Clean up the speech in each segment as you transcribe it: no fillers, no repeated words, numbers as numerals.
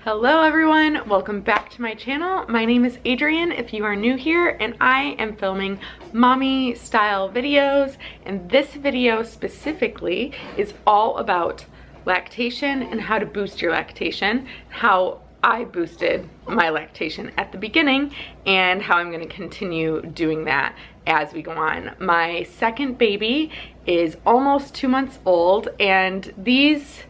Hello everyone, welcome back to my channel. My name is Adrienne if you are new here, and I am filming mommy style videos, and this video specifically is all about lactation and how to boost your lactation, how I boosted my lactation at the beginning, and how I'm going to continue doing that as we go on. My second baby is almost 2 months old, and these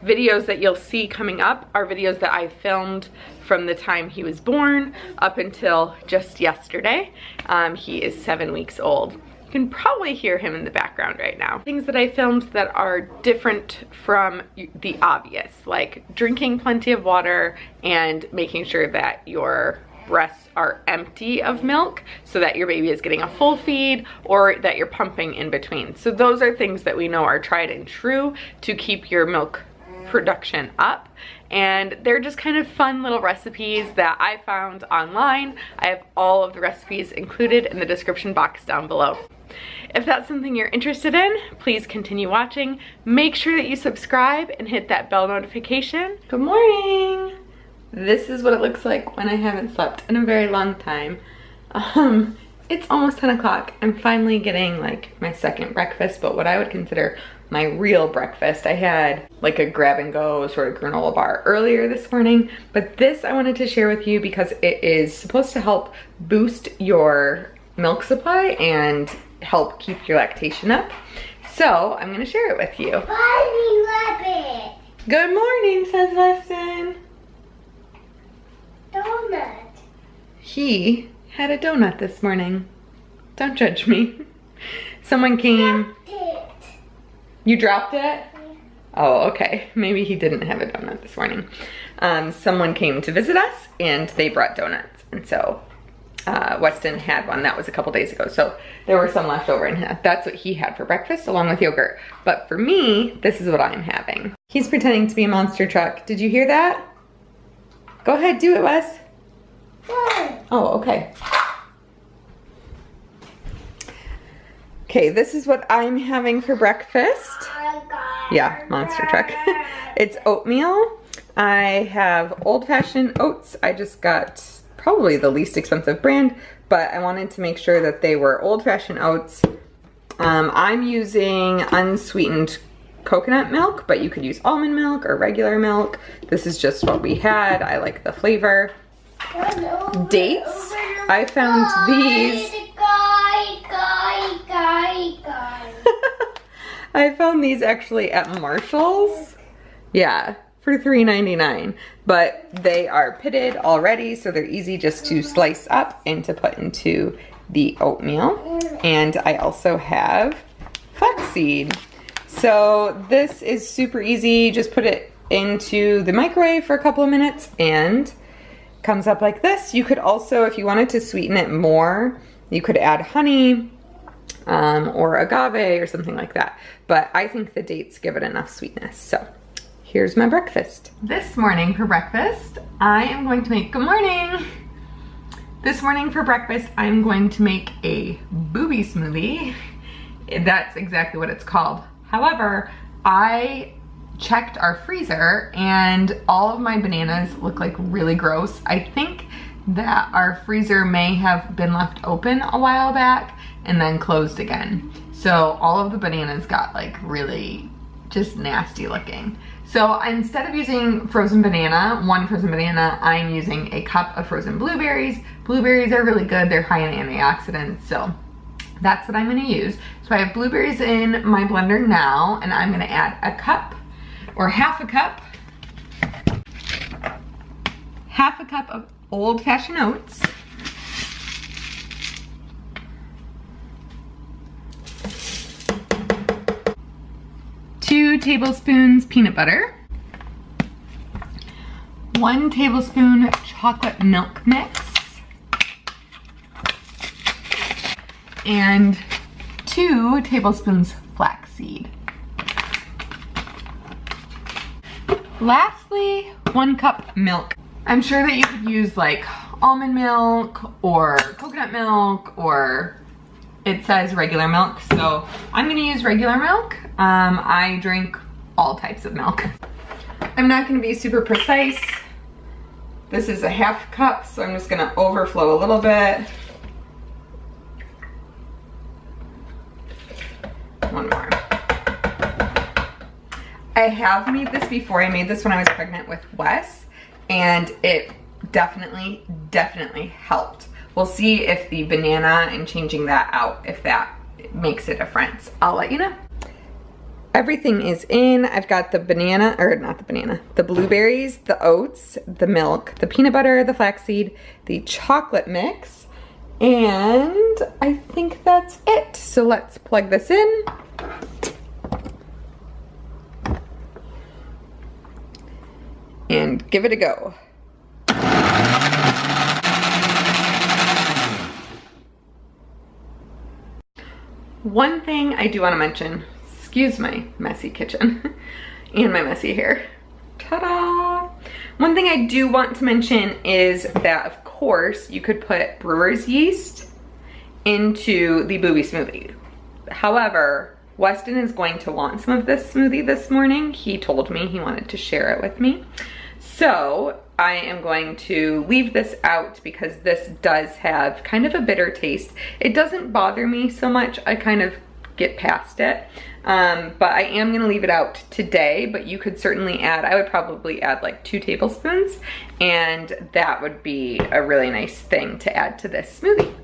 videos that you'll see coming up are videos that I filmed from the time he was born up until just yesterday. He is 7 weeks old. You can probably hear him in the background right now. Things that I filmed that are different from the obvious, like drinking plenty of water and making sure that your breasts are empty of milk so that your baby is getting a full feed, or that you're pumping in between. So those are things that we know are tried and true to keep your milk production up, and they're just kind of fun little recipes that I found online. I have all of the recipes included in the description box down below. If that's something you're interested in, please continue watching. Make sure that you subscribe and hit that bell notification. Good morning! This is what it looks like when I haven't slept in a very long time. It's almost 10 o'clock. I'm finally getting like my second breakfast, but what I would consider my real breakfast. I had like a grab and go sort of granola bar earlier this morning, but this I wanted to share with you because it is supposed to help boost your milk supply and help keep your lactation up. So I'm gonna share it with you. Bunny rabbit. Good morning, says Weston. Donut. He had a donut this morning. Don't judge me. Someone came. Dropped it. You dropped it? Oh, okay. Maybe he didn't have a donut this morning. Someone came to visit us and they brought donuts. And so Weston had one. That was a couple days ago. So there were some left over, and that's what he had for breakfast along with yogurt. But for me, this is what I'm having. He's pretending to be a monster truck. Did you hear that? Go ahead, do it, Wes. Oh, okay. Okay, this is what I'm having for breakfast. Yeah, monster truck. It's oatmeal. I have old-fashioned oats. I just got probably the least expensive brand, but I wanted to make sure that they were old-fashioned oats. I'm using unsweetened coconut milk, but you could use almond milk or regular milk. This is just what we had. I like the flavor. Dates. I found these. I found these actually at Marshall's. Yeah, for $3.99. But they are pitted already, so they're easy just to slice up and to put into the oatmeal. And I also have flaxseed. So this is super easy. Just put it into the microwave for a couple of minutes and comes up like this. You could also, if you wanted to sweeten it more, you could add honey or agave or something like that. But I think the dates give it enough sweetness. So here's my breakfast. This morning for breakfast, I am going to make, good morning. This morning for breakfast, I'm going to make a Boobie smoothie. That's exactly what it's called. However, I checked our freezer and all of my bananas look like really gross. I think that our freezer may have been left open a while back and then closed again. So all of the bananas got like really just nasty looking. So instead of using frozen banana, one frozen banana, I'm using a cup of frozen blueberries. Blueberries are really good. They're high in antioxidants. So that's what I'm gonna use. So I have blueberries in my blender now, and I'm gonna add a cup or half a cup of old-fashioned oats. Two tablespoons peanut butter. 1 tablespoon chocolate milk mix. And 2 tablespoons flaxseed. Lastly, 1 cup milk. I'm sure that you could use like almond milk or coconut milk, or it says regular milk, so I'm gonna use regular milk. I drink all types of milk. I'm not gonna be super precise This is a half cup, so I'm just gonna overflow a little bit. One more. I have made this before. I made this when I was pregnant with Wes, and it definitely helped. We'll see if the banana and changing that out, if that makes a difference. I'll let you know. Everything is in. I've got the banana, or not the banana, the blueberries, the oats, the milk, the peanut butter, the flaxseed, the chocolate mix, and I think that's it. So let's plug this in. And give it a go. One thing I do want to mention, excuse my messy kitchen and my messy hair. Ta-da! One thing I do want to mention is that, of course, you could put brewer's yeast into the Boobie smoothie. However, Weston is going to want some of this smoothie this morning. He told me he wanted to share it with me. So I am going to leave this out because this does have kind of a bitter taste. It doesn't bother me so much. I kind of get past it. But I am gonna leave it out today, but you could certainly add, I would probably add like 2 tablespoons, and that would be a really nice thing to add to this smoothie.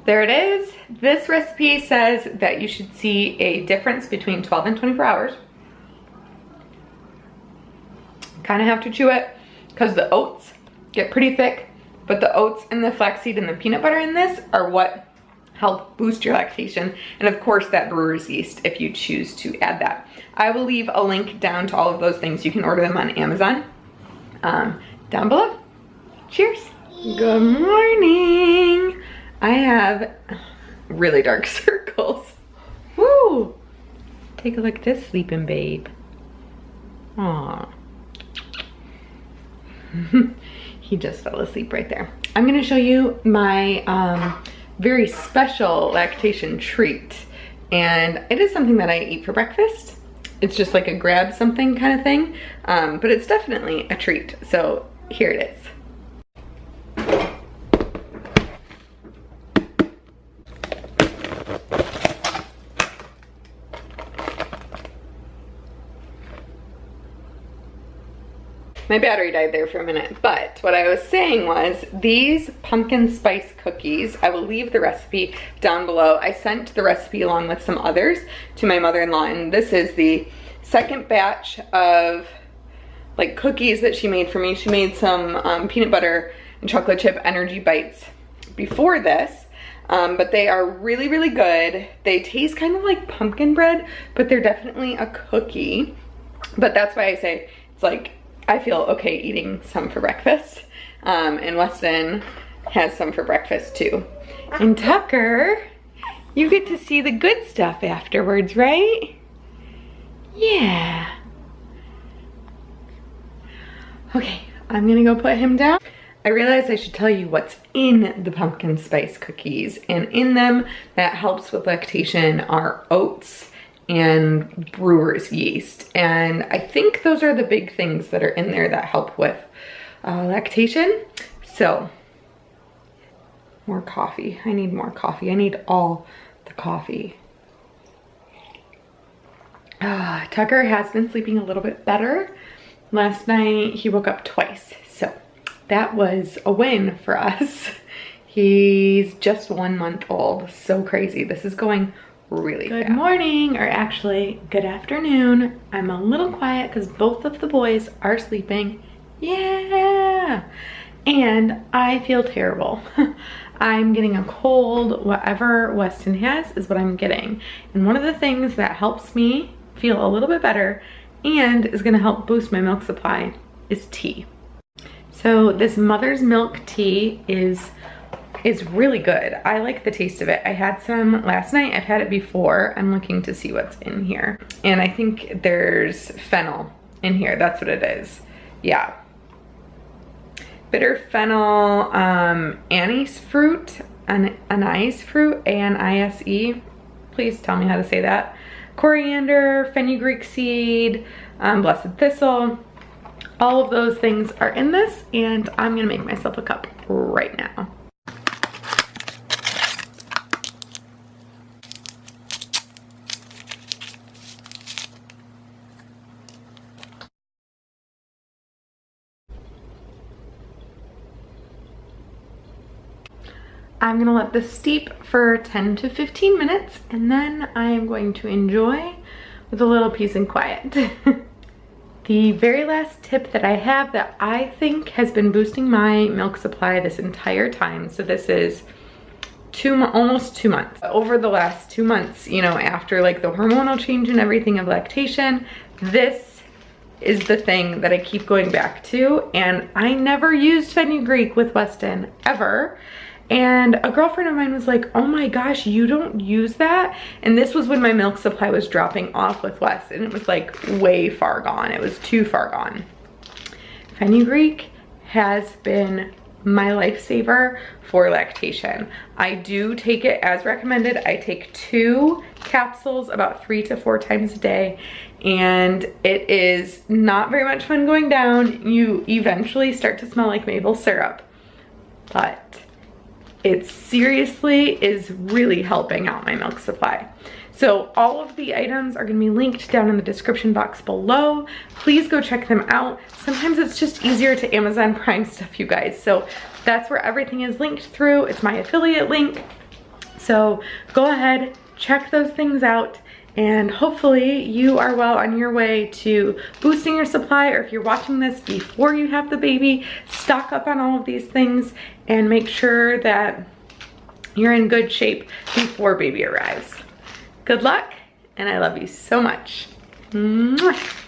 There it is. This recipe says that you should see a difference between 12 and 24 hours. Kind of have to chew it because the oats get pretty thick, but the oats and the flaxseed and the peanut butter in this are what help boost your lactation. And of course that brewer's yeast if you choose to add that. I will leave a link down to all of those things. You can order them on Amazon down below. Cheers. Good morning. I have really dark circles. Woo! Take a look at this sleeping babe. Aww. He just fell asleep right there. I'm gonna show you my very special lactation treat. And it is something that I eat for breakfast. It's just like a grab something kind of thing. But it's definitely a treat. So here it is. My battery died there for a minute, but what I was saying was these pumpkin spice cookies, I will leave the recipe down below. I sent the recipe along with some others to my mother-in-law, and this is the second batch of like cookies that she made for me. She made some peanut butter and chocolate chip energy bites before this, but they are really, really good. They taste kind of like pumpkin bread, but they're definitely a cookie. But that's why I say it's like, I feel okay eating some for breakfast. And Weston has some for breakfast too. And Tucker, you get to see the good stuff afterwards, right? Yeah. Okay, I'm gonna go put him down. I realized I should tell you what's in the pumpkin spice cookies. And in them, that helps with lactation, are oats and brewer's yeast. And I think those are the big things that are in there that help with lactation. So, more coffee. I need more coffee. I need all the coffee. Tucker has been sleeping a little bit better. Last night he woke up twice, so that was a win for us. He's just 1 month old. So crazy. This is going really fast. Good morning, or actually good afternoon. I'm a little quiet because both of the boys are sleeping. Yeah. And I feel terrible. I'm getting a cold. Whatever Weston has is what I'm getting. And one of the things that helps me feel a little bit better and is gonna help boost my milk supply is tea. So this mother's milk tea is really good. I like the taste of it. I had some last night. I've had it before. I'm looking to see what's in here. And I think there's fennel in here. That's what it is. Yeah. Bitter fennel, anise fruit, anise fruit, A-N-I-S-E. Please tell me how to say that. coriander, fenugreek seed, blessed thistle. All of those things are in this, and I'm gonna make myself a cup right now. I'm gonna let this steep for 10 to 15 minutes, and then I am going to enjoy with a little peace and quiet. The very last tip that I have that I think has been boosting my milk supply this entire time, so this is almost 2 months. Over the last 2 months, you know, after like the hormonal change and everything of lactation, this is the thing that I keep going back to, and I never used fenugreek with Weston, ever. And a girlfriend of mine was like, oh my gosh, you don't use that? And this was when my milk supply was dropping off with Wes, and it was like way far gone. It was too far gone. Fenugreek has been my lifesaver for lactation. I do take it as recommended. I take 2 capsules about 3 to 4 times a day, and it is not very much fun going down. You eventually start to smell like maple syrup, but it seriously is really helping out my milk supply. So all of the items are gonna be linked down in the description box below. Please go check them out. Sometimes it's just easier to Amazon Prime stuff, you guys. So that's where everything is linked through. It's my affiliate link. So go ahead, check those things out, and hopefully you are well on your way to boosting your supply, or if you're watching this before you have the baby, stock up on all of these things and make sure that you're in good shape before baby arrives. Good luck, and I love you so much. Mwah.